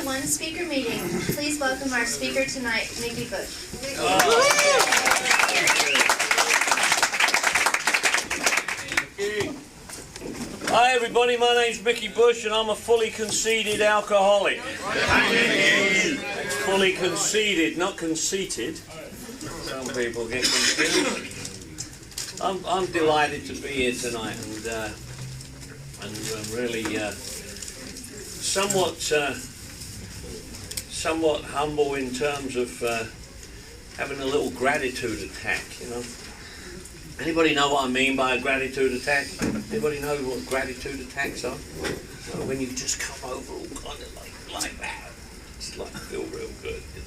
one speaker meeting. Please welcome our speaker tonight, Mickey Bush. Hi everybody, my name's Mickey Bush and I'm a fully conceited alcoholic. Fully conceited, not conceited. Some people get confused. I'm delighted to be here tonight and really somewhat humble in terms of having a little gratitude attack, you know. Anybody know what I mean by a gratitude attack? Anybody know what gratitude attacks are? When you just come over all kind of like that. It's like feel real good, you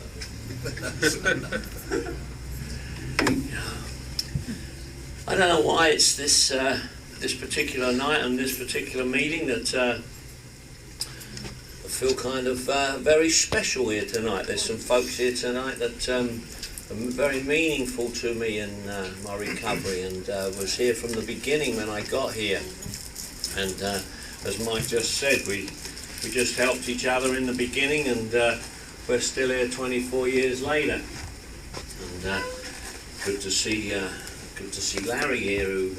know. I don't know why it's this particular night and this particular meeting that I feel kind of very special here tonight. There's some folks here tonight that are very meaningful to me in my recovery, and was here from the beginning when I got here. And as Mike just said, we just helped each other in the beginning, and we're still here 24 years later. And good to see Larry here, who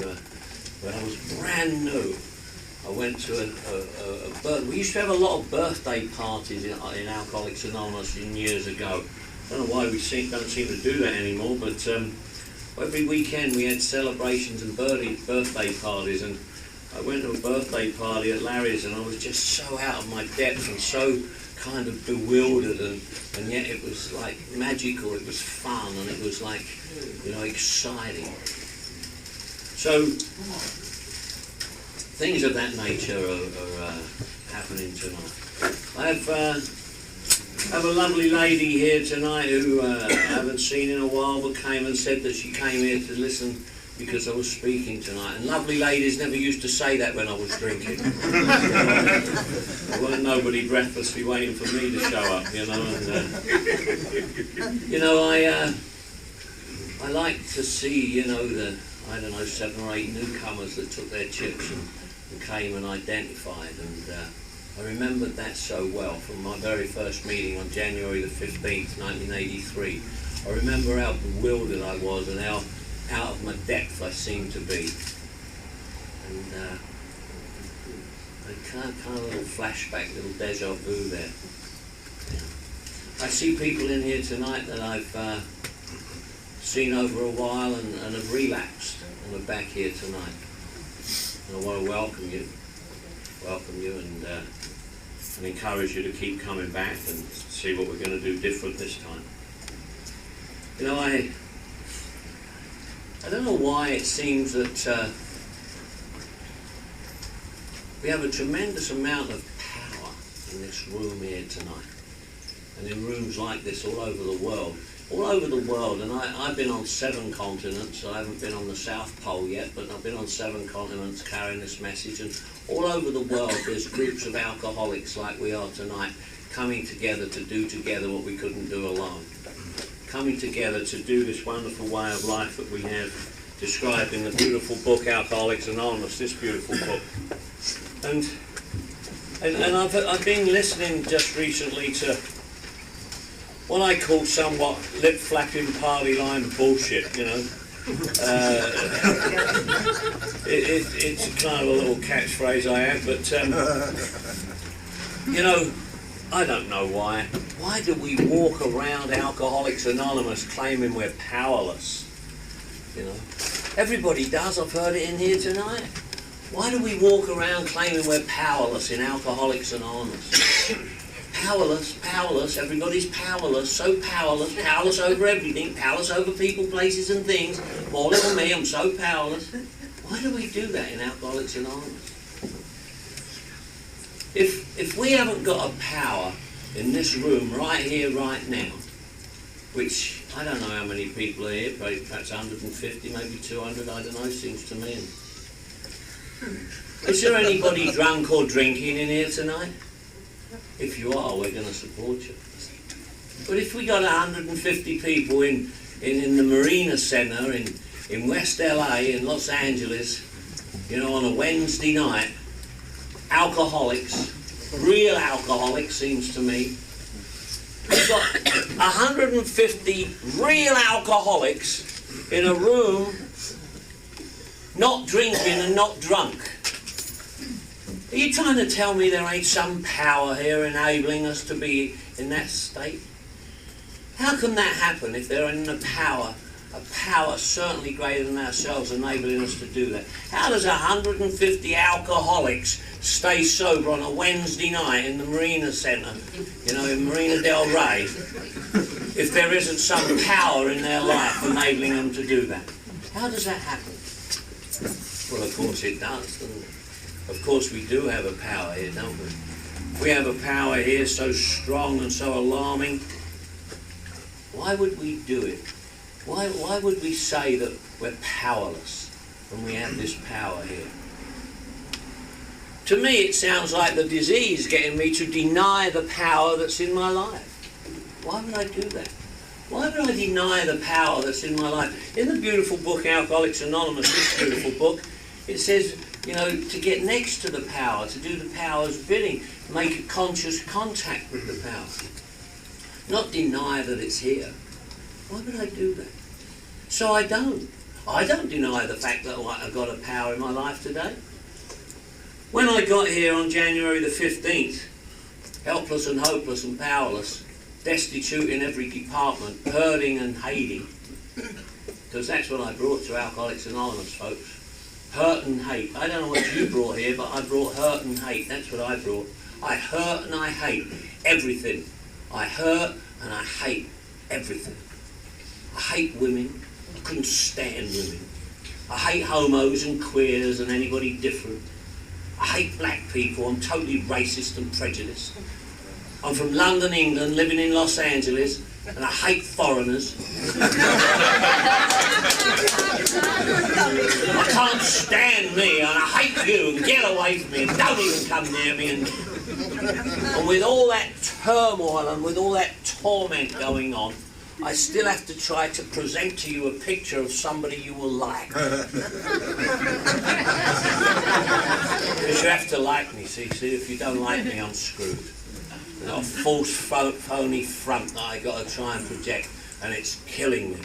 when I was brand new, I went to we used to have a lot of birthday parties in Alcoholics Anonymous years ago. I don't know why we don't seem to do that anymore, but every weekend we had celebrations and birthday parties, and I went to a birthday party at Larry's and I was just so out of my depth and so kind of bewildered, and yet it was like magical, it was fun, and it was like, you know, exciting. So things of that nature are happening tonight. I have a lovely lady here tonight who I haven't seen in a while, but came and said that she came here to listen because I was speaking tonight. And lovely ladies never used to say that when I was drinking. There weren't nobody breathlessly waiting for me to show up, you know. And you know, I like to see, you know, the 7 or 8 newcomers that took their chips and came and identified, and I remembered that so well from my very first meeting on January the 15th, 1983. I remember how bewildered I was and how out of my depth I seemed to be. And a kind of little flashback, little deja vu there. Yeah. I see people in here tonight that I've seen over a while and have relapsed, and are back here tonight. And I want to welcome you and encourage you to keep coming back and see what we're going to do different this time. You know, I don't know why it seems that we have a tremendous amount of power in this room here tonight, and in rooms like this all over the world. All over the world, and I've been on 7 continents. I haven't been on the South Pole yet, but I've been on 7 continents carrying this message, and all over the world there's groups of alcoholics like we are tonight, coming together to do together what we couldn't do alone. Coming together to do this wonderful way of life that we have described in the beautiful book Alcoholics Anonymous, this beautiful book. And I've been listening just recently to what I call somewhat lip-flapping party line bullshit, you know. It's kind of a little catchphrase I have, but you know, I don't know why. Why do we walk around Alcoholics Anonymous claiming we're powerless? You know, everybody does. I've heard it in here tonight. Why do we walk around claiming we're powerless in Alcoholics Anonymous? Powerless, everybody's powerless, so powerless over everything, powerless over people, places and things. Poor little me, I'm so powerless. Why do we do that in Alcoholics Anonymous? If we haven't got a power in this room right here, right now, which I don't know how many people are here, perhaps 150, maybe 200, I don't know, seems to me. Is there anybody drunk or drinking in here tonight? If you are, we're going to support you. But if we got 150 people in the Marina Center in West LA, in Los Angeles, you know, on a Wednesday night, alcoholics, real alcoholics, seems to me, got 150 real alcoholics in a room, not drinking and not drunk. Are you trying to tell me there ain't some power here enabling us to be in that state? How can that happen if there ain't a power certainly greater than ourselves enabling us to do that? How does 150 alcoholics stay sober on a Wednesday night in the Marina Centre, you know, in Marina del Rey, if there isn't some power in their life enabling them to do that? How does that happen? Well, of course it does, doesn't it? Of course we do have a power here, don't we? We have a power here so strong and so alarming. Why would we do it? Why would we say that we're powerless when we have this power here? To me it sounds like the disease getting me to deny the power that's in my life. Why would I do that? Why would I deny the power that's in my life? In the beautiful book Alcoholics Anonymous, this beautiful book, it says, you know, to get next to the power, to do the power's bidding, make a conscious contact with the power. Not deny that it's here. Why would I do that? So I don't. I don't deny the fact that I've got a power in my life today. When I got here on January the 15th, helpless and hopeless and powerless, destitute in every department, hurting and hating, because that's what I brought to Alcoholics Anonymous, folks. Hurt and hate. I don't know what you brought here, but I brought hurt and hate. That's what I brought. I hurt and I hate everything. I hurt and I hate everything. I hate women. I couldn't stand women. I hate homos and queers and anybody different. I hate black people. I'm totally racist and prejudiced. I'm from London, England, living in Los Angeles, and I hate foreigners. I can't stand me, and I hate you, and get away from me, and don't even come near me. And with all that turmoil and with all that torment going on, I still have to try to present to you a picture of somebody you will like. Because you have to like me, see, if you don't like me, I'm screwed. I've got a false, phony front that I've got to try and project, and it's killing me,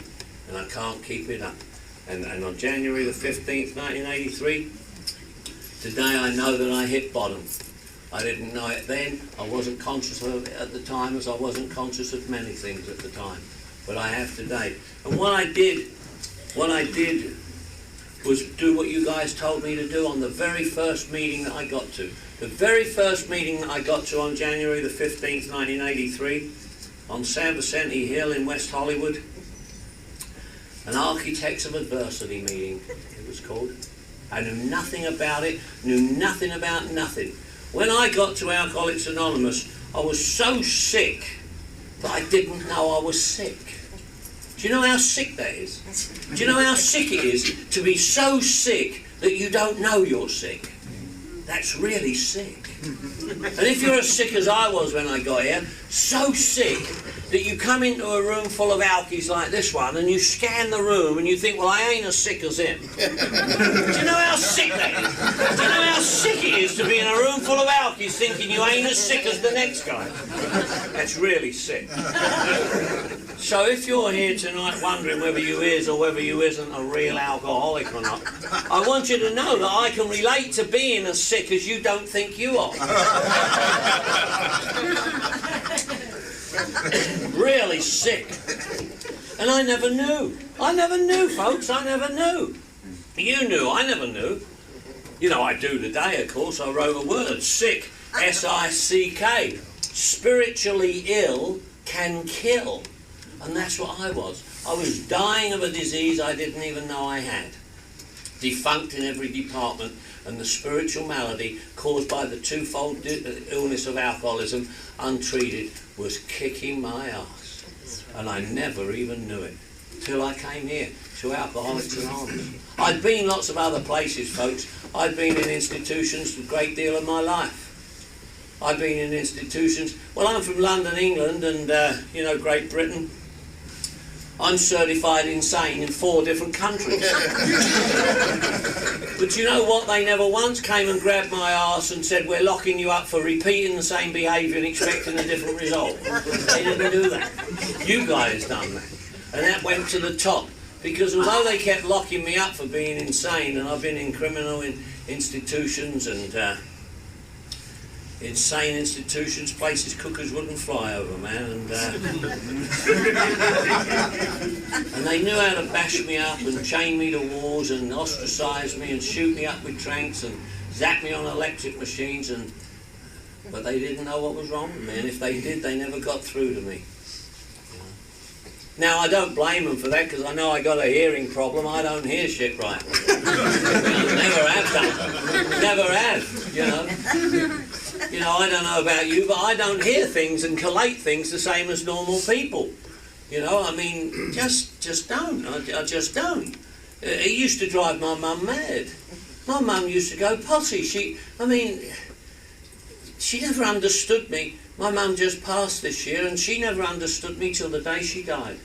and I can't keep it up. And on January the 15th, 1983, today I know that I hit bottom. I didn't know it then, I wasn't conscious of it at the time, as I wasn't conscious of many things at the time, but I have today. And what I did was do what you guys told me to do on the very first meeting that I got to. The very first meeting that I got to on January the 15th, 1983, on San Vicente Hill in West Hollywood, an Architects of Adversity meeting, it was called. I knew nothing about it, knew nothing about nothing. When I got to Alcoholics Anonymous, I was so sick that I didn't know I was sick. Do you know how sick that is? Do you know how sick it is to be so sick that you don't know you're sick? That's really sick. And if you're as sick as I was when I got here, so sick that you come into a room full of alkies like this one and you scan the room and you think, well, I ain't as sick as him. Do you know how sick that is? Do you know how sick it is to be in a room full of alkies thinking you ain't as sick as the next guy? That's really sick. So if you're here tonight wondering whether you is or whether you isn't a real alcoholic or not, I want you to know that I can relate to being as sick as you don't think you are. Really sick. And I never knew. I never knew, folks. I never knew. You knew. I never knew. You know, I do today, of course. I wrote a word, sick, S-I-C-K. Spiritually ill can kill. And that's what I was. I was dying of a disease I didn't even know I had. Defunct in every department, and the spiritual malady caused by the twofold illness of alcoholism, untreated, was kicking my ass. And I never even knew it, till I came here, to Alcoholics Anonymous. I'd been lots of other places, folks. I'd been in institutions a great deal of my life. I've been in institutions, well, I'm from London, England, and, you know, Great Britain. I'm certified insane in 4 different countries. But you know what? They never once came and grabbed my arse and said, we're locking you up for repeating the same behaviour and expecting a different result. They didn't do that. You guys done that. And that went to the top. Because although they kept locking me up for being insane, and I've been in criminal institutions and insane institutions, places cookers wouldn't fly over, man, and they knew how to bash me up and chain me to walls and ostracise me and shoot me up with tranks and zap me on electric machines, but they didn't know what was wrong with me, and if they did, they never got through to me. Now, I don't blame them for that, because I know I got a hearing problem. I don't hear shit right. Never have done. Never have, you know. You know, I don't know about you, but I don't hear things and collate things the same as normal people. You know, I mean, just don't. I just don't. It used to drive my mum mad. My mum used to go potty. She never understood me. My mum just passed this year, and she never understood me till the day she died.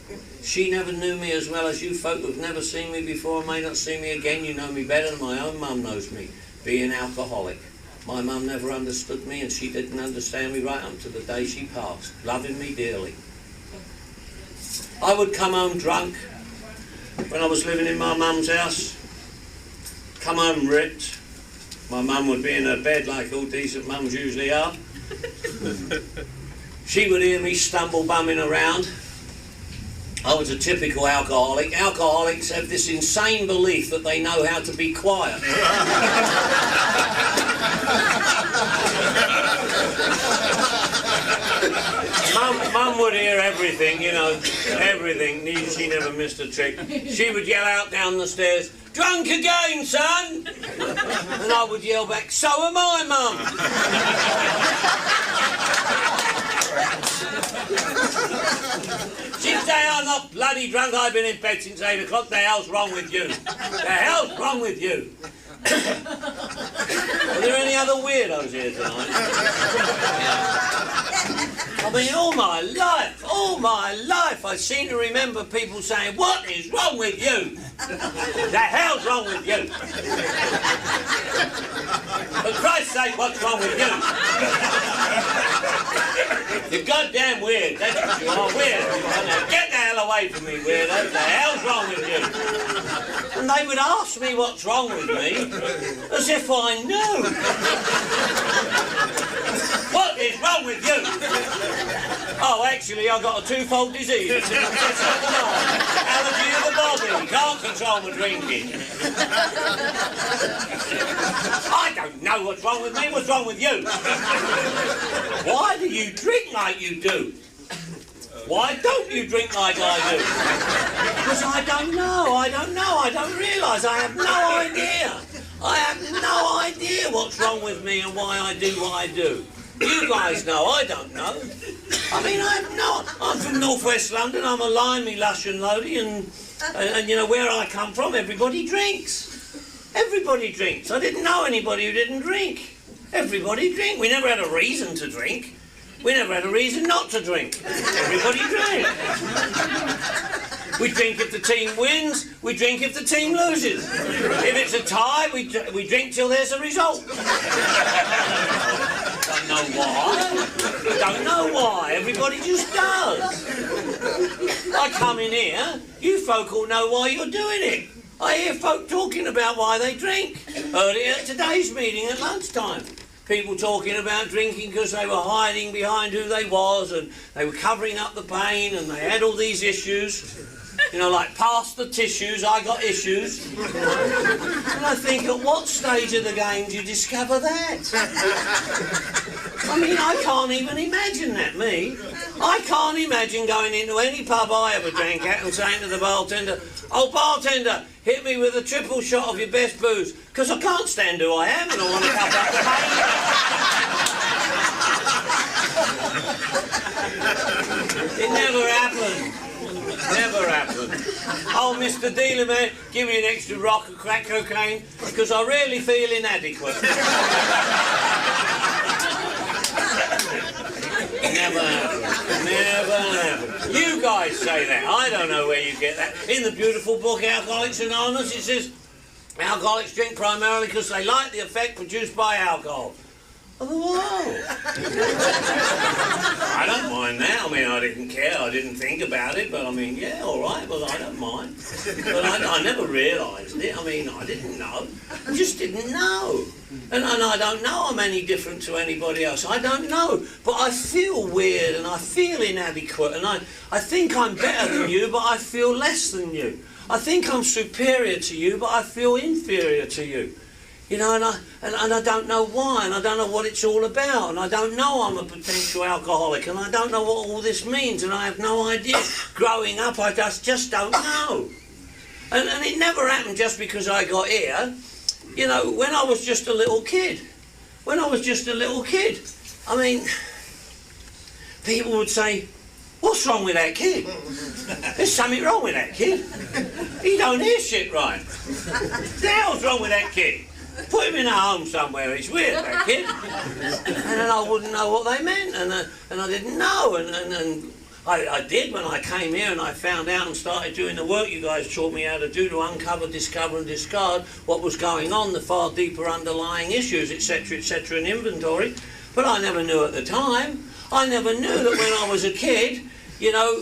She never knew me as well as you folk who've never seen me before, may not see me again. You know me better than my own mum knows me, being alcoholic. My mum never understood me, and she didn't understand me right up to the day she passed, loving me dearly. I would come home drunk when I was living in my mum's house, come home ripped. My mum would be in her bed like all decent mums usually are. She would hear me stumble bumming around. I was a typical alcoholic. Alcoholics have this insane belief that they know how to be quiet. Mum would hear everything, you know, everything. She never missed a trick. She would yell out down the stairs, "Drunk again, son!" And I would yell back, "So am I, Mum!" She'd say, "I'm not bloody drunk, I've been in bed since 8 o'clock, the hell's wrong with you? The hell's wrong with you?" Are there any other weirdos here tonight? I mean, all my life, I seem to remember people saying, "What is wrong with you? The hell's wrong with you? For Christ's sake, what's wrong with you? You're goddamn weird, that's what you are, weird. Now get the hell away from me, weirdo. The hell's wrong with you?" And they would ask me what's wrong with me, as if I knew. What is wrong with you? Oh, actually, I've got a twofold disease. It's allergy of the body. Can't control my drinking. I don't know what's wrong with me. What's wrong with you? Why do you drink like you do? Why don't you drink like I do? Because I don't know, I don't realise, I have no idea. I have no idea what's wrong with me and why I do what I do. You guys know, I don't know. I mean, I'm from northwest London, I'm a limey, lush and loady, and you know, where I come from, everybody drinks. Everybody drinks. I didn't know anybody who didn't drink. Everybody drinks. We never had a reason to drink. We never had a reason not to drink. Everybody drank. We drink if the team wins, we drink if the team loses. If it's a tie, we drink till there's a result. Don't know why. Don't know why. Everybody just does. I come in here, you folk all know why you're doing it. I hear folk talking about why they drink. Earlier at today's meeting at lunchtime. People talking about drinking because they were hiding behind who they was and they were covering up the pain and they had all these issues. You know, like, pass the tissues, I got issues. And I think, at what stage of the game do you discover that? I mean, I can't even imagine that, me. I can't imagine going into any pub I ever drank at and saying to the bartender, "Oh, bartender, hit me with a triple shot of your best booze, because I can't stand who I am and I want to cover up the pain." It never happened. Never happened. "Oh, Mr. Dealer man, give me an extra rock of crack cocaine, because I really feel inadequate." Never happened. Never happened. You guys say that. I don't know where you get that. In the beautiful book Alcoholics Anonymous, it says, Alcoholics drink primarily because they like the effect produced by alcohol. I thought, whoa. I don't mind that. I mean, I didn't care. I didn't think about it. But I mean, yeah, all right. Well, I don't mind. But I never realised it. I mean, I didn't know. I just didn't know. And I don't know I'm any different to anybody else. I don't know. But I feel weird and I feel inadequate. And I think I'm better than you, but I feel less than you. I think I'm superior to you, but I feel inferior to you. You know, and I don't know why, and I don't know what it's all about, and I don't know I'm a potential alcoholic, and I don't know what all this means, and I have no idea. Growing up, I just don't know. And it never happened just because I got here. You know, when I was just a little kid, I mean, people would say, what's wrong with that kid? There's something wrong with that kid. He don't hear shit right. What the hell's wrong with that kid? Put him in a home somewhere, it's weird, that kid. And then I wouldn't know what they meant, and I didn't know, and I did when I came here and I found out and started doing the work you guys taught me how to do to uncover, discover and discard what was going on, the far deeper underlying issues, etc., and inventory. But I never knew at the time. I never knew that when I was a kid, you know,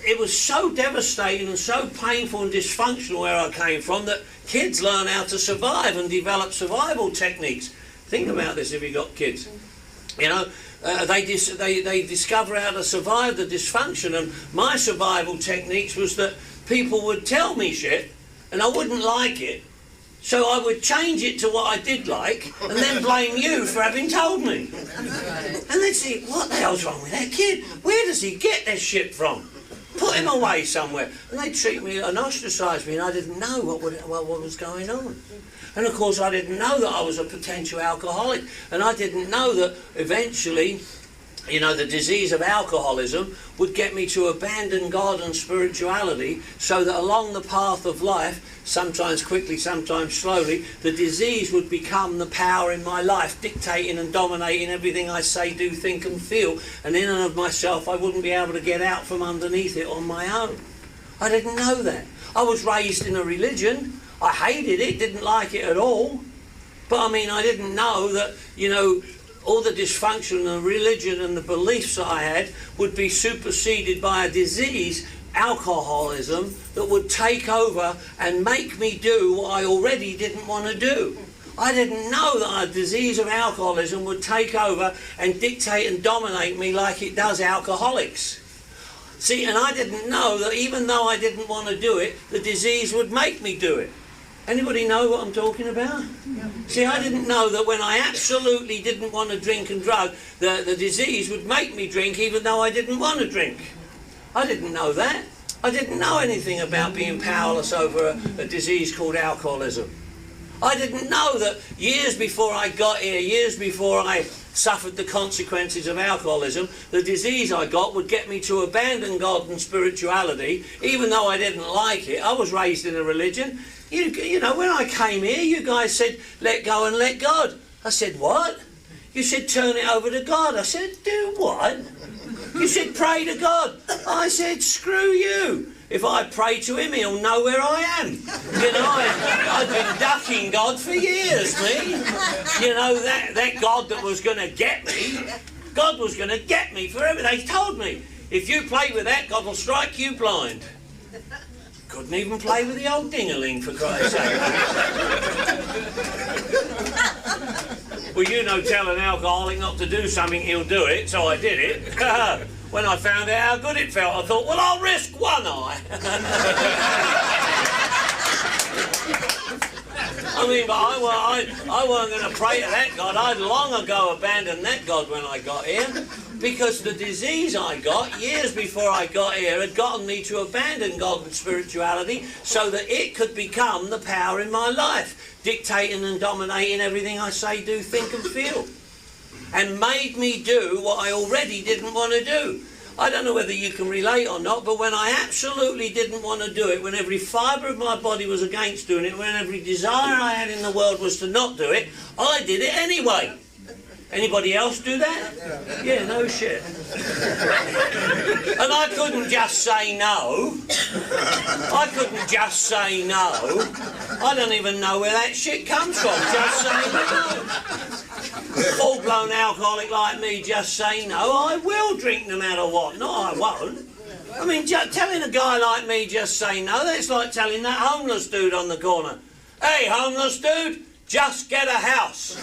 it was so devastating and so painful and dysfunctional where I came from that kids learn how to survive and develop survival techniques. Think about this if you've got kids. You know, they discover how to survive the dysfunction, and my survival techniques was that people would tell me shit and I wouldn't like it, so I would change it to what I did like and then blame you for having told me. And they'd say, what the hell's wrong with that kid? Where does he get this shit from? Put him away somewhere. And they'd treat me and ostracise me, and I didn't know what was going on. And of course I didn't know that I was a potential alcoholic, and I didn't know that eventually, you know, the disease of alcoholism would get me to abandon God and spirituality, so that along the path of life, sometimes quickly, sometimes slowly, the disease would become the power in my life, dictating and dominating everything I say, do, think and feel, and in and of myself I wouldn't be able to get out from underneath it on my own. I didn't know that. I was raised in a religion. I hated it, didn't like it at all, but I mean, I didn't know that, you know, all the dysfunction and the religion and the beliefs that I had would be superseded by a disease, alcoholism, that would take over and make me do what I already didn't want to do. I didn't know that a disease of alcoholism would take over and dictate and dominate me like it does alcoholics. See, and I didn't know that even though I didn't want to do it, the disease would make me do it. Anybody know what I'm talking about? Yeah. See, I didn't know that when I absolutely didn't want to drink and drug, the disease would make me drink even though I didn't want to drink. I didn't know that. I didn't know anything about being powerless over a disease called alcoholism. I didn't know that years before I got here, years before I suffered the consequences of alcoholism, the disease I got would get me to abandon God and spirituality, even though I didn't like it. I was raised in a religion. You know, when I came here, you guys said, let go and let God. I said, what? You said, turn it over to God. I said, do what? You said, pray to God. I said, screw you. If I pray to him, he'll know where I am. You know, I've been ducking God for years, me. You know, that God that was going to get me, God was going to get me forever. They told me, if you play with that, God will strike you blind. Couldn't even play with the old ding-a-ling, for Christ's sake. Well, you know, tell an alcoholic not to do something, he'll do it, so I did it. When I found out how good it felt, I thought, well, I'll risk one eye. I mean, but I weren't going to pray to that God. I'd long ago abandoned that God when I got here, because the disease I got years before I got here had gotten me to abandon God and spirituality so that it could become the power in my life, dictating and dominating everything I say, do, think and feel, and made me do what I already didn't want to do. I don't know whether you can relate or not, but when I absolutely didn't want to do it, when every fibre of my body was against doing it, when every desire I had in the world was to not do it, I did it anyway. Anybody else do that? Yeah, no shit. And I couldn't just say no. I couldn't just say no. I don't even know where that shit comes from. Just say no. Full-blown alcoholic like me, just say no. I will drink no matter what. No, I won't. I mean, telling a guy like me just say no, that's like telling that homeless dude on the corner, hey, homeless dude, just get a house.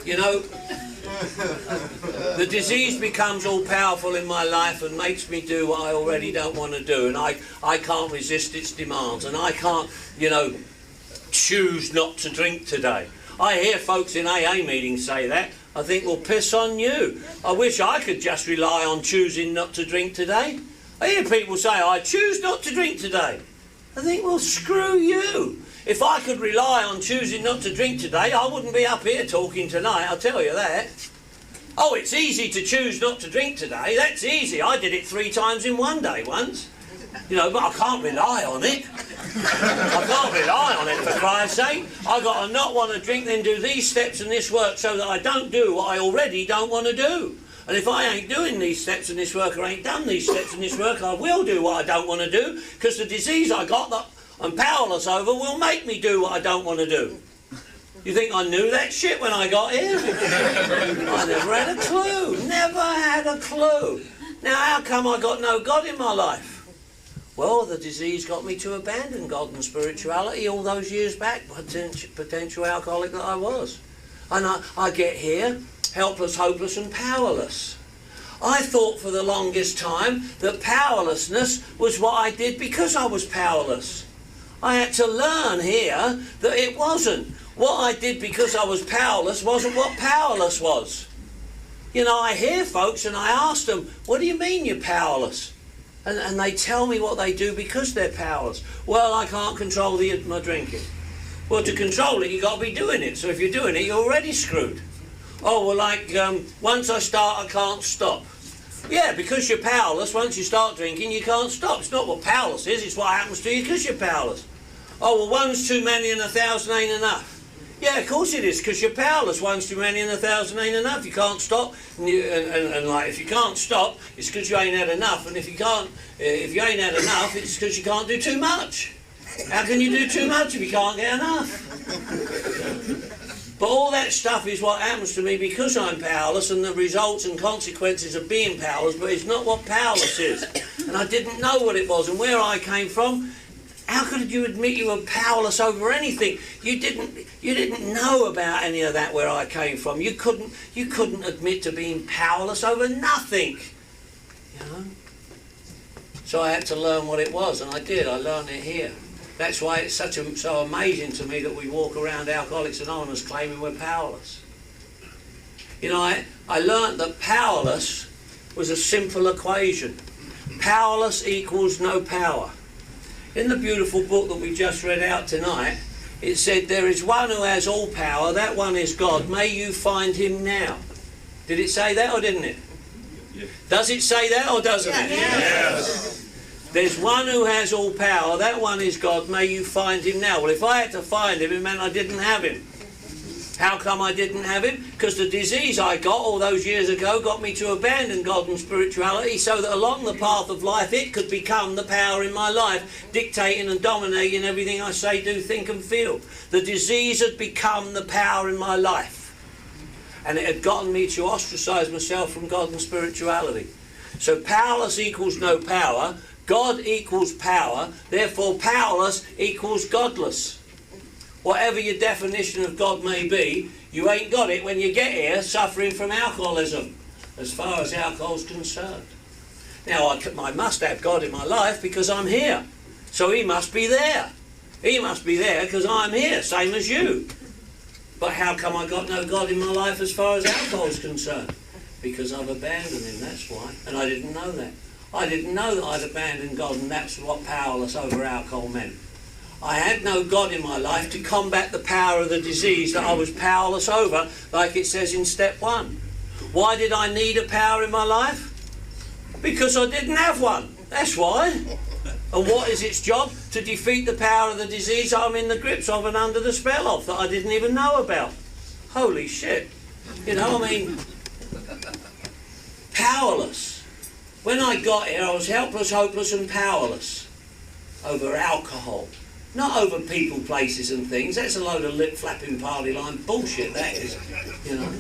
You know, the disease becomes all powerful in my life and makes me do what I already don't want to do, and I can't resist its demands, and I can't, you know, choose not to drink today. I hear folks in AA meetings say that. I think, well, piss on you. I wish I could just rely on choosing not to drink today. I hear people say, I choose not to drink today. I think, well, screw you. If I could rely on choosing not to drink today, I wouldn't be up here talking tonight, I'll tell you that. Oh, it's easy to choose not to drink today. That's easy. I did it 3 times in one day once. You know, but I can't rely on it. I can't rely on it, for Christ's sake. I've got to not want to drink, then do these steps and this work so that I don't do what I already don't want to do. And if I ain't doing these steps and this work, or ain't done these steps and this work, I will do what I don't want to do, because the disease I got that I'm powerless over will make me do what I don't want to do. You think I knew that shit when I got here? I never had a clue. Never had a clue. Now, how come I got no God in my life? Well, the disease got me to abandon God and spirituality all those years back, potential alcoholic that I was. And I get here, helpless, hopeless and powerless. I thought for the longest time that powerlessness was what I did because I was powerless. I had to learn here that it wasn't. What I did because I was powerless wasn't what powerless was. You know, I hear folks and I ask them, what do you mean you're powerless? And they tell me what they do because they're powerless. Well, I can't control my drinking. Well, to control it, you've got to be doing it. So if you're doing it, you're already screwed. Oh, well, like, once I start, I can't stop. Yeah, because you're powerless, once you start drinking, you can't stop. It's not what powerless is, it's what happens to you because you're powerless. Oh, well, one's too many and 1,000 ain't enough. Yeah, of course it is, because you're powerless. One's too many and 1,000 ain't enough. You can't stop, and like, if you can't stop, it's because you ain't had enough. And if you ain't had enough, it's because you can't do too much. How can you do too much if you can't get enough? But all that stuff is what happens to me because I'm powerless, and the results and consequences of being powerless, but it's not what powerless is. And I didn't know what it was, and where I came from. How could you admit you were powerless over anything? You didn't know about any of that where I came from. You couldn't admit to being powerless over nothing. You know? So I had to learn what it was, and I did. I learned it here. That's why it's so amazing to me that we walk around Alcoholics Anonymous claiming we're powerless. You know, I learned that powerless was a simple equation. Powerless equals no power. In the beautiful book that we just read out tonight, it said, there is one who has all power, that one is God. May you find him now. Did it say that or didn't it? Yeah. Does it say that or doesn't it? Yes. There's one who has all power, that one is God. May you find him now. Well, if I had to find him, it meant I didn't have him. How come I didn't have him? Because the disease I got all those years ago got me to abandon God and spirituality so that along the path of life it could become the power in my life, dictating and dominating everything I say, do, think and feel. The disease had become the power in my life. And it had gotten me to ostracize myself from God and spirituality. So powerless equals no power, God equals power, therefore powerless equals godless. Whatever your definition of God may be, you ain't got it when you get here suffering from alcoholism, as far as alcohol's concerned. Now, I must have God in my life because I'm here. So he must be there. He must be there because I'm here, same as you. But how come I got no God in my life as far as alcohol's concerned? Because I've abandoned him, that's why. And I didn't know that. I didn't know that I'd abandoned God, and that's what powerless over alcohol meant. I had no God in my life to combat the power of the disease that I was powerless over, like it says in step 1. Why did I need a power in my life? Because I didn't have one. That's why. And what is its job? To defeat the power of the disease I'm in the grips of and under the spell of, that I didn't even know about. Holy shit. You know, I mean, powerless. When I got here, I was helpless, hopeless and powerless over alcohol. Not over people, places and things. That's a load of lip-flapping party line bullshit, that is, you know.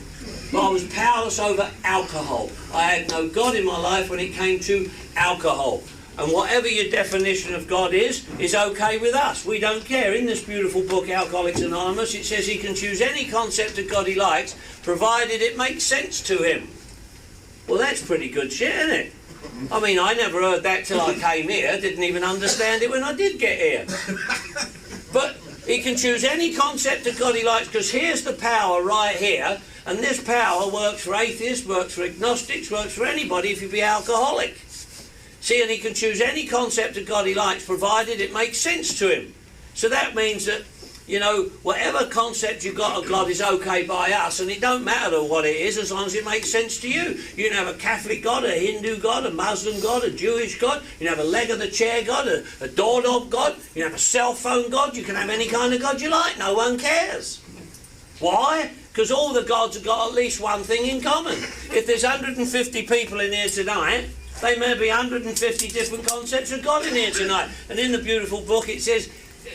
But I was powerless over alcohol. I had no God in my life when it came to alcohol. And whatever your definition of God is okay with us. We don't care. In this beautiful book, Alcoholics Anonymous, it says he can choose any concept of God he likes, provided it makes sense to him. Well, that's pretty good shit, isn't it? I mean, I never heard that till I came here. Didn't even understand it when I did get here. But he can choose any concept of God he likes, because here's the power right here. And this power works for atheists, works for agnostics, works for anybody if you be alcoholic. See, and he can choose any concept of God he likes, provided it makes sense to him. So that means that, you know, whatever concept you've got of God is okay by us, and it don't matter what it is as long as it makes sense to you. You can have a Catholic God, a Hindu God, a Muslim God, a Jewish God. You can have a leg of the chair God, a doorknob God. You can have a cell phone God. You can have any kind of God you like. No one cares. Why? Because all the gods have got at least one thing in common. If there's 150 people in here tonight, they may be 150 different concepts of God in here tonight. And in the beautiful book it says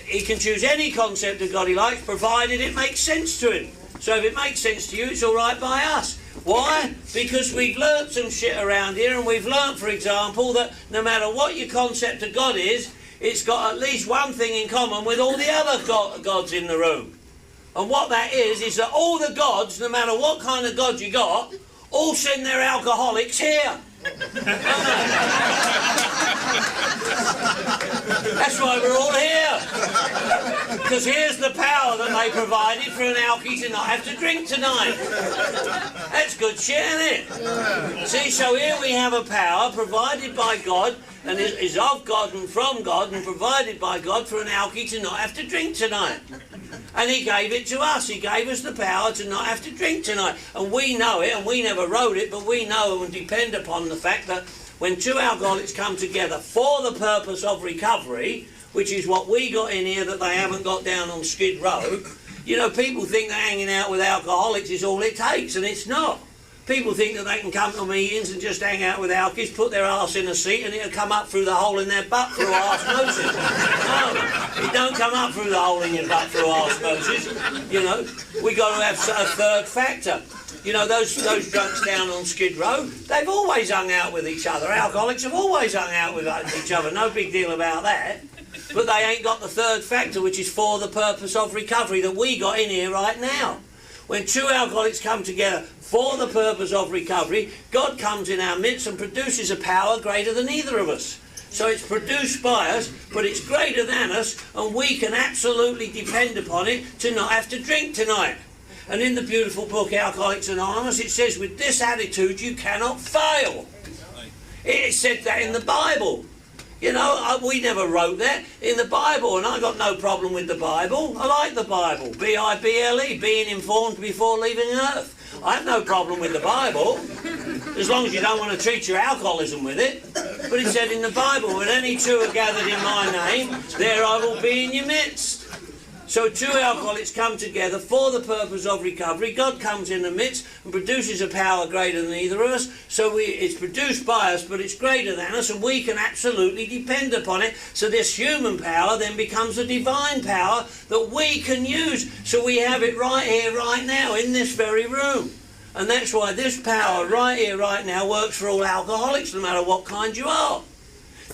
he can choose any concept of God he likes, provided it makes sense to him. So if it makes sense to you, it's all right by us. Why? Because we've learnt some shit around here, and we've learnt, for example, that no matter what your concept of God is, it's got at least one thing in common with all the other gods in the room. And what that is that all the gods, no matter what kind of God you got, all send their alcoholics here. That's why we're all here. Because here's the power that they provided for an alkie to not have to drink tonight. That's good shit, isn't it? See, so here we have a power provided by God, and is of God and from God and provided by God for an alkie to not have to drink tonight. And he gave it to us. He gave us the power to not have to drink tonight. And we know it, and we never wrote it, but we know and depend upon the fact that when two alcoholics come together for the purpose of recovery, which is what we got in here that they haven't got down on Skid Row, you know, people think that hanging out with alcoholics is all it takes, and it's not. People think that they can come to meetings and just hang out with alkies, put their arse in a seat, and it'll come up through the hole in their butt through osmosis. No, it don't come up through the hole in your butt through osmosis. You know, we got to have a third factor. You know, those drunks down on Skid Row, they've always hung out with each other. Alcoholics have always hung out with each other. No big deal about that. But they ain't got the third factor, which is for the purpose of recovery, that we got in here right now. When two alcoholics come together for the purpose of recovery, God comes in our midst and produces a power greater than either of us. So it's produced by us, but it's greater than us, and we can absolutely depend upon it to not have to drink tonight. And in the beautiful book Alcoholics Anonymous, it says, with this attitude you cannot fail. It said that in the Bible. You know, we never wrote that in the Bible, and I got no problem with the Bible. I like the Bible. B-I-B-L-E, being informed before leaving Earth. I have no problem with the Bible, as long as you don't want to treat your alcoholism with it. But it said in the Bible, when any two are gathered in my name, there I will be in your midst. So two alcoholics come together for the purpose of recovery. God comes in the midst and produces a power greater than either of us. So it's produced by us, but it's greater than us, and we can absolutely depend upon it. So this human power then becomes a divine power that we can use. So we have it right here, right now, in this very room. And that's why this power right here, right now, works for all alcoholics, no matter what kind you are.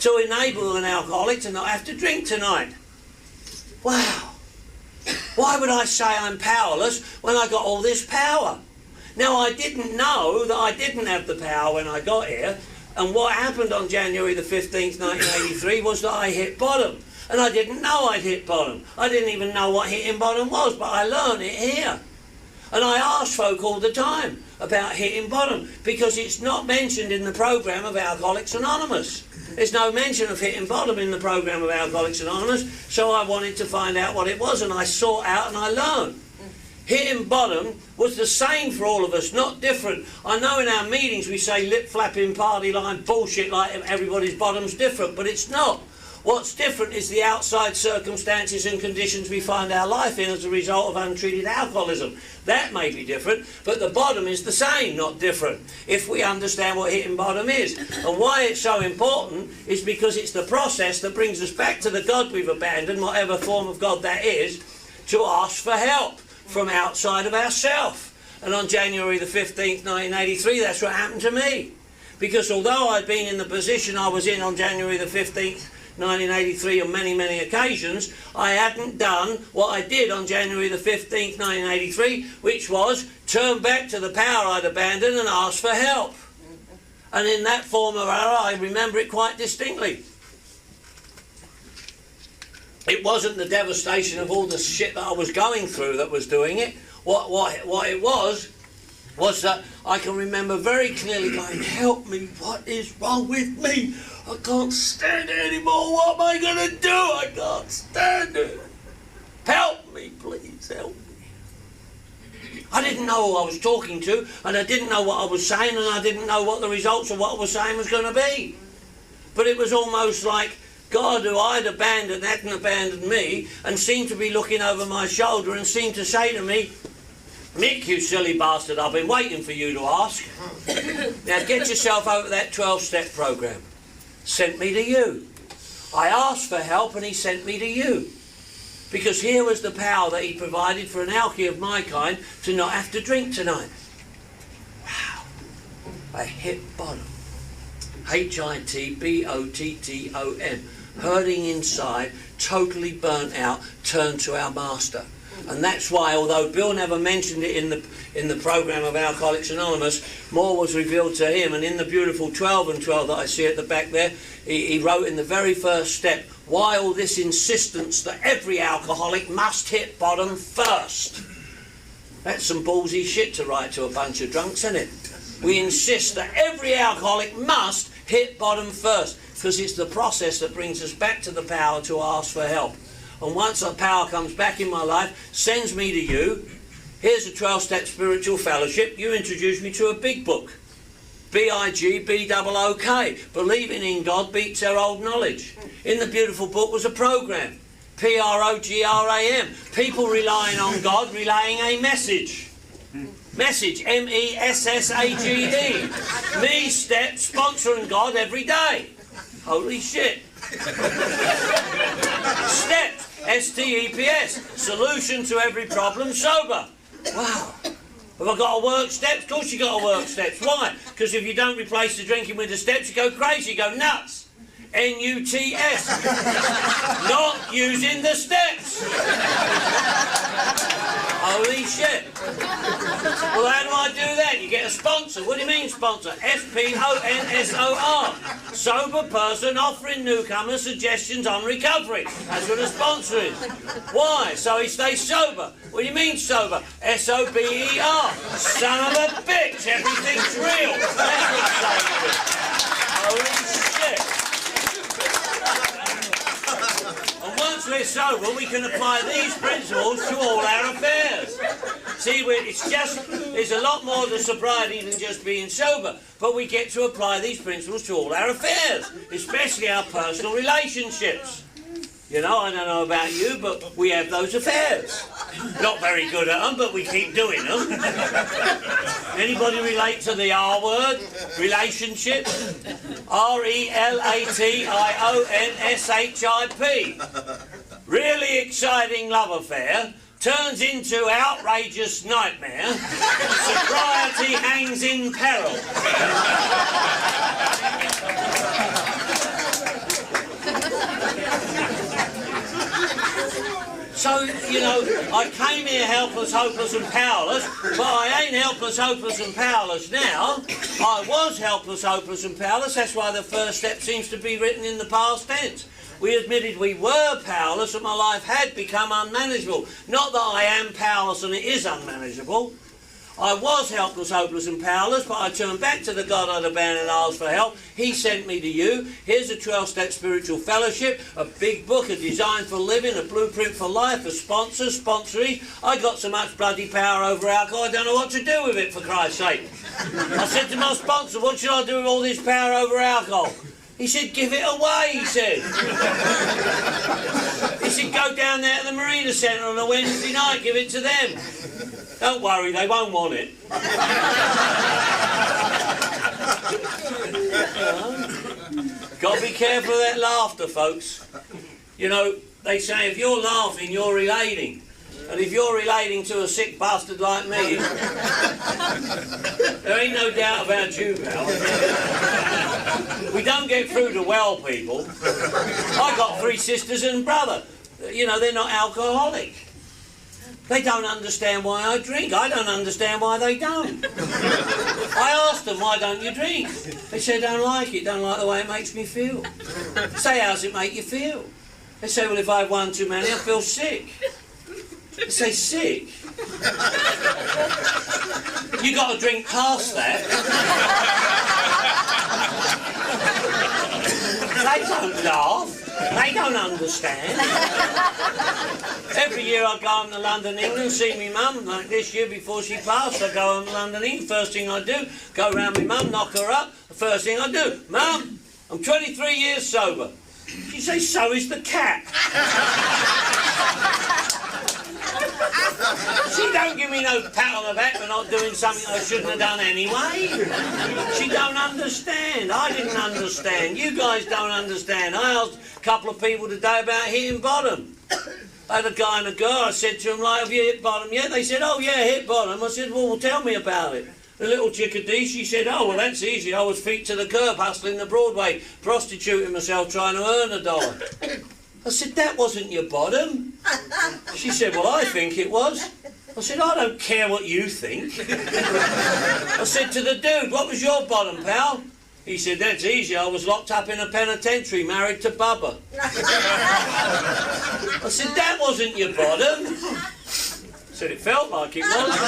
To enable an alcoholic to not have to drink tonight. Wow. Why would I say I'm powerless when I got all this power? Now, I didn't know that I didn't have the power when I got here, and what happened on January the 15th, 1983 was that I hit bottom. And I didn't know I'd hit bottom. I didn't even know what hitting bottom was, but I learned it here. And I ask folk all the time about hitting bottom, because it's not mentioned in the program of Alcoholics Anonymous. There's no mention of hitting bottom in the program of Alcoholics Anonymous, so I wanted to find out what it was, and I sought out and I learned. Hitting bottom was the same for all of us, not different. I know in our meetings we say lip-flapping, party line, bullshit, like everybody's bottom's different, but it's not. What's different is the outside circumstances and conditions we find our life in as a result of untreated alcoholism. That may be different, but the bottom is the same, not different, if we understand what hitting bottom is. And why it's so important is because it's the process that brings us back to the God we've abandoned, whatever form of God that is, to ask for help from outside of ourselves. And on January the 15th, 1983, that's what happened to me. Because although I'd been in the position I was in on January the 15th, 1983 on many, many occasions, I hadn't done what I did on January the 15th, 1983, which was turn back to the power I'd abandoned and ask for help. And in that form of error, I remember it quite distinctly. It wasn't the devastation of all the shit that I was going through that was doing it. What it was that I can remember very clearly going, help me, what is wrong with me? I can't stand it anymore, what am I going to do? I can't stand it. Help me, please, help me. I didn't know who I was talking to, and I didn't know what I was saying, and I didn't know what the results of what I was saying was going to be. But it was almost like God, who I'd abandoned, hadn't abandoned me, and seemed to be looking over my shoulder and seemed to say to me, Mick, you silly bastard, I've been waiting for you to ask. Now get yourself over that 12-step program. Sent me to you. I asked for help and he sent me to you. Because here was the power that he provided for an alkie of my kind to not have to drink tonight. Wow. I hit bottom. Hitbottom. Hurting inside, totally burnt out, turned to our master. And that's why, although Bill never mentioned it in the program of Alcoholics Anonymous, more was revealed to him. And in the beautiful 12 and 12 that I see at the back there, he wrote in the very first step, why all this insistence that every alcoholic must hit bottom first? That's some ballsy shit to write to a bunch of drunks, isn't it? We insist that every alcoholic must hit bottom first, because it's the process that brings us back to the power to ask for help. And once that power comes back in my life, sends me to you, here's a 12-step spiritual fellowship, you introduce me to a big book. B-I-G-B-O-O-K. Believing in God beats our old knowledge. In the beautiful book was a program. P-R-O-G-R-A-M. People relying on God, relaying a message. Message, M-E-S-S-A-G-E. Me, Step, sponsoring God every day. Holy shit. Steps, S-T-E-P-S, solution to every problem sober. Wow. Have I got to work steps? Of course you got to work steps. Why? Because if you don't replace the drinking with the steps, you go crazy, you go nuts. N-U-T-S. Not using the steps. Holy shit. Well, how do I do that? You get a sponsor. What do you mean sponsor? S-P-O-N-S-O-R. Sober person offering newcomers suggestions on recovery. That's what a sponsor is. Why? So he stays sober. What do you mean sober? S-O-B-E-R. Son of a bitch. Everything's real. That's what sober is. Holy shit. And once we're sober, we can apply these principles to all our affairs. See, it's a lot more to sobriety than just being sober, but we get to apply these principles to all our affairs, especially our personal relationships. You know, I don't know about you, but we have those affairs. Not very good at them, but we keep doing them. Anybody relate to the R word? Relationships? R-E-L-A-T-I-O-N-S-H-I-P. Really exciting love affair turns into outrageous nightmare. Sobriety hangs in peril. So, you know, I came here helpless, hopeless and powerless, but I ain't helpless, hopeless and powerless now. I was helpless, hopeless and powerless. That's why the first step seems to be written in the past tense. We admitted we were powerless and my life had become unmanageable. Not that I am powerless and it is unmanageable. I was helpless, hopeless and powerless, but I turned back to the God I'd abandoned and asked for help. He sent me to you. Here's a 12-step spiritual fellowship, a big book, a design for living, a blueprint for life, a sponsor, sponsoring. I got so much bloody power over alcohol, I don't know what to do with it, for Christ's sake. I said to my sponsor, what should I do with all this power over alcohol? He said, give it away, he said. He said, go down there to the Marina Centre on a Wednesday night, give it to them. Don't worry, they won't want it. Got to be careful of that laughter, folks. You know, they say if you're laughing, you're relating. And if you're relating to a sick bastard like me, there ain't no doubt about you, pal. We don't get through to well people. I got 3 sisters and a brother. You know, they're not alcoholic. They don't understand why I drink. I don't understand why they don't. I asked them, why don't you drink? They said, don't like it, don't like the way it makes me feel. Say, how's it make you feel? They say, well, if I have one too many, I feel sick. They say, sick? You got to drink past that. They don't laugh. They don't understand. Every year I go home to London, England, see me mum. Like this year before she passed, I go home to London, England. First thing I do, go round my mum, knock her up. The first thing I do, Mum, I'm 23 years sober. She says, so is the cat. She don't give me no pat on the back for not doing something I shouldn't have done anyway. She don't understand. I didn't understand. You guys don't understand. I asked a couple of people today about hitting bottom. I had a guy and a girl. I said to them, like, have you hit bottom yet? They said, oh yeah, hit bottom. I said, well, tell me about it. The little chickadee, she said, oh, well, that's easy. I was feet to the curb, hustling the Broadway, prostituting myself, trying to earn $1. I said, that wasn't your bottom. She said, well, I think it was. I said, I don't care what you think. I said to the dude, what was your bottom, pal? He said, that's easy. I was locked up in a penitentiary, married to Bubba. I said, that wasn't your bottom. I said, it felt like it was.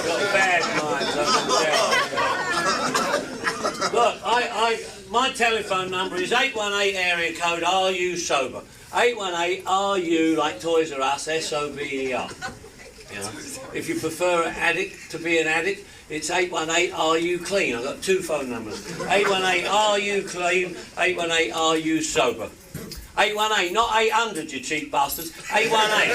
Got bad minds, I can tell. Look, my telephone number is 818 area code, are you sober? 818, are you, like Toys R Us, S-O-B-E-R. You know, if you prefer an addict to be an addict, it's 818, are you clean? I've got 2 phone numbers. 818, are you clean? 818, are you sober? 818, not 800, you cheap bastards. 818.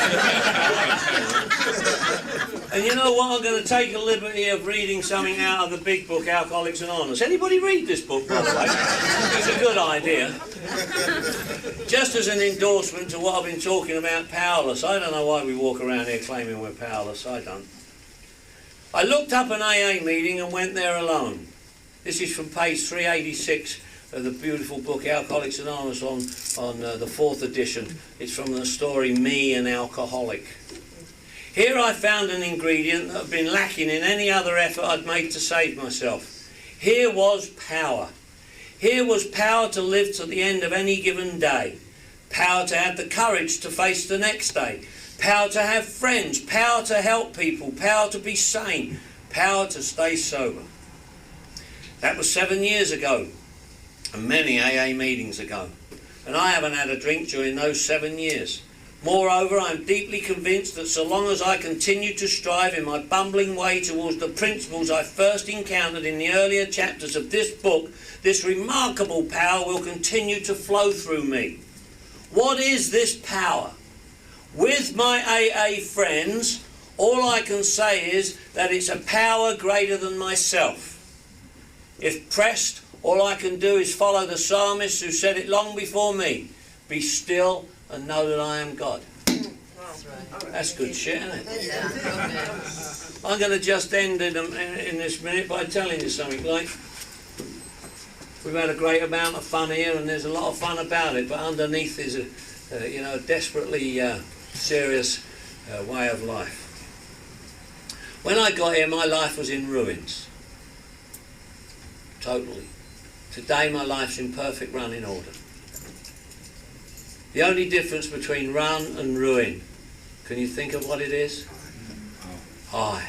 And you know what? I'm going to take a liberty of reading something out of the big book, Alcoholics Anonymous. Anybody read this book, by the way? It's a good idea. Just as an endorsement to what I've been talking about, powerless. I don't know why we walk around here claiming we're powerless. I don't. I looked up an AA meeting and went there alone. This is from page 386 of the beautiful book Alcoholics Anonymous on the 4th edition. It's from the story Me, an Alcoholic. Here I found an ingredient that had been lacking in any other effort I'd made to save myself. Here was power. Here was power to live to the end of any given day. Power to have the courage to face the next day. Power to have friends. Power to help people. Power to be sane. Power to stay sober. That was 7 years ago, and many AA meetings ago. And I haven't had a drink during those 7 years. Moreover, I'm deeply convinced that so long as I continue to strive in my bumbling way towards the principles I first encountered in the earlier chapters of this book, this remarkable power will continue to flow through me. What is this power? With my AA friends, all I can say is that it's a power greater than myself. If pressed, all I can do is follow the psalmist who said it long before me. Be still and know that I am God. That's good shit, isn't it? I'm going to just end in this minute by telling you something. Like, we've had a great amount of fun here, and there's a lot of fun about it, but underneath is a desperately serious way of life. When I got here, my life was in ruins. Totally. Today, my life's in perfect running order. The only difference between run and ruin, can you think of what it is? I.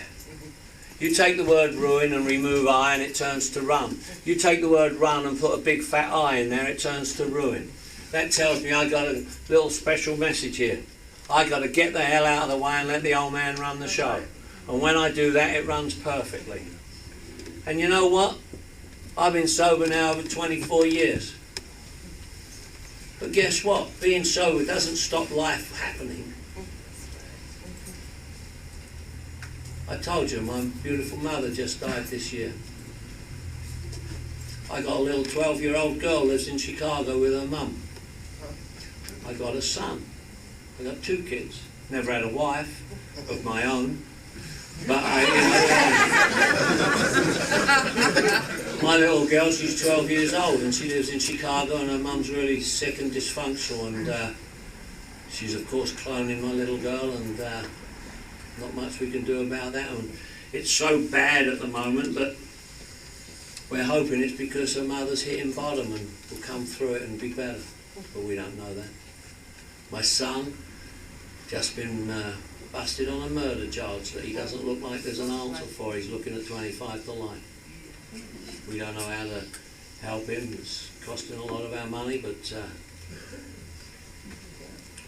You take the word ruin and remove I and it turns to run. You take the word run and put a big fat I in there, it turns to ruin. That tells me I got a little special message here. I got to get the hell out of the way and let the old man run the show. And when I do that, it runs perfectly. And you know what? I've been sober now over 24 years. But guess what? Being sober doesn't stop life happening. I told you, my beautiful mother just died this year. I got a little 12-year-old girl lives in Chicago with her mum. I got a son. I got 2 kids. Never had a wife of my own. But my little girl, she's 12 years old and she lives in Chicago, and her mum's really sick and dysfunctional, and she's of course cloning my little girl, and not much we can do about that. And it's so bad at the moment, but we're hoping it's because her mother's hitting bottom and will come through it and be better, but we don't know that. My son just been busted on a murder charge that he doesn't look like there's an answer for. He's looking at 25 to life. We don't know how to help him. It's costing a lot of our money, but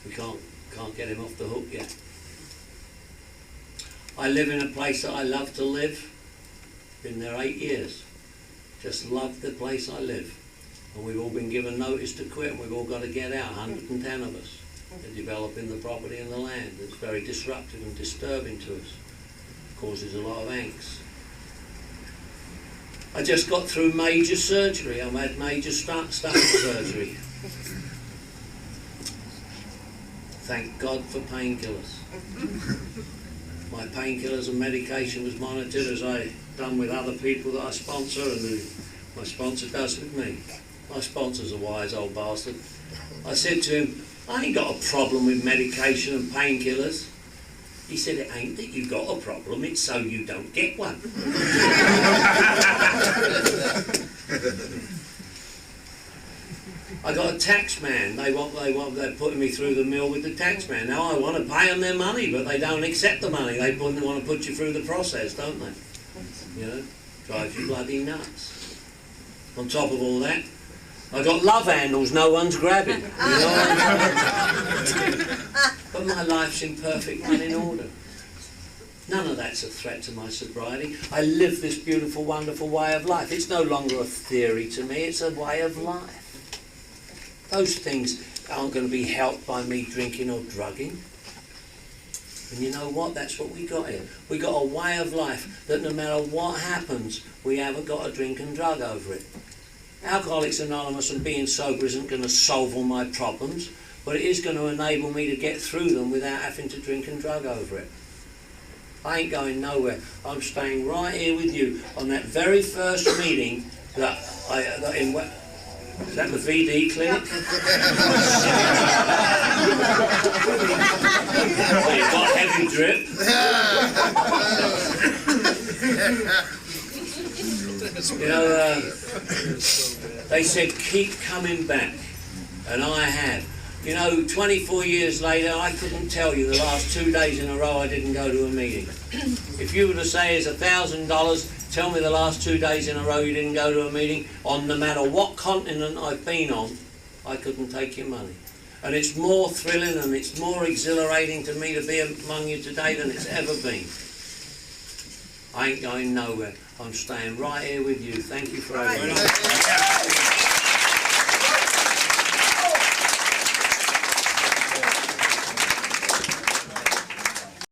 we can't get him off the hook yet. I live in a place that I love to live. Been there 8 years. Just love the place I live. And we've all been given notice to quit, and we've all got to get out, 110 of us. They're developing the property and the land. It's very disruptive and disturbing to us. Causes a lot of angst. I just got through major surgery. I've had major stomach surgery. Thank God for painkillers. My painkillers and medication was monitored as I done with other people that I sponsor, and who my sponsor does with me. My sponsor's a wise old bastard. I said to him, I ain't got a problem with medication and painkillers. He said, it ain't that you got a problem, it's so you don't get one. I got a tax man. They're putting me through the mill with the tax man. Now I want to pay them their money, but they don't accept the money. They want to put you through the process, don't they? You know, drives you bloody nuts. On top of all that, I got love handles no one's grabbing. You know? But my life's in perfect running order. None of that's a threat to my sobriety. I live this beautiful, wonderful way of life. It's no longer a theory to me, it's a way of life. Those things aren't going to be helped by me drinking or drugging. And you know what? That's what we got here. We got a way of life that no matter what happens, we haven't got to drink and drug over it. Alcoholics Anonymous and being sober isn't going to solve all my problems, but it is going to enable me to get through them without having to drink and drug over it. I ain't going nowhere. I'm staying right here with you on that very first meeting that is that the VD clinic? Well, you've got heavy drip. You know, they said keep coming back, and I have. You know, 24 years later, I couldn't tell you the last 2 days in a row I didn't go to a meeting. If you were to say it's $1,000, tell me the last 2 days in a row you didn't go to a meeting, on no matter what continent I've been on, I couldn't take your money. And it's more thrilling and it's more exhilarating to me to be among you today than it's ever been. I ain't going nowhere. I'm staying right here with you. Thank you for having me.